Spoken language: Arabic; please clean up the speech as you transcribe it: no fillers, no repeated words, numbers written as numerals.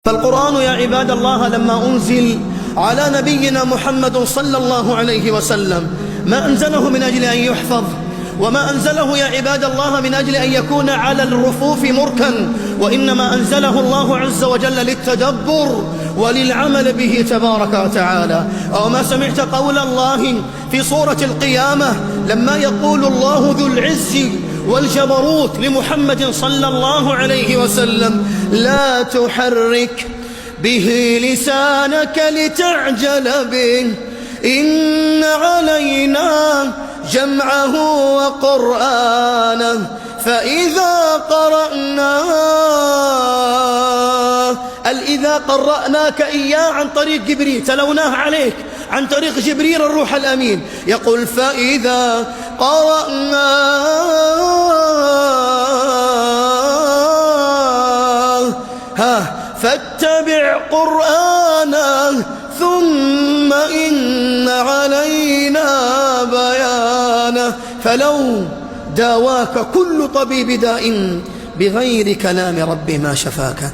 فالقرآن يا عباد الله لما أنزل على نبينا محمد صلى الله عليه وسلم ما أنزله من أجل أن يحفظ، وما أنزله يا عباد الله من أجل أن يكون على الرفوف مركا، وإنما أنزله الله عز وجل للتدبر وللعمل به تبارك وتعالى. أو ما سمعت قول الله في سورة القيامة لما يقول الله ذو العز والجبروت لمحمد صلى الله عليه وسلم: لا تحرك به لسانك لتعجل به إن علينا جمعه وقرآنه فإذا قرأناك إياه عن طريق جبريل، تلوناه عليك عن طريق جبريل الروح الأمين، يقول: فإذا قرأناه فاتبع قرآنه ثم إن علينا بيانه. فلو داواك كل طبيب داء بغير كلام ربي ما شفاك.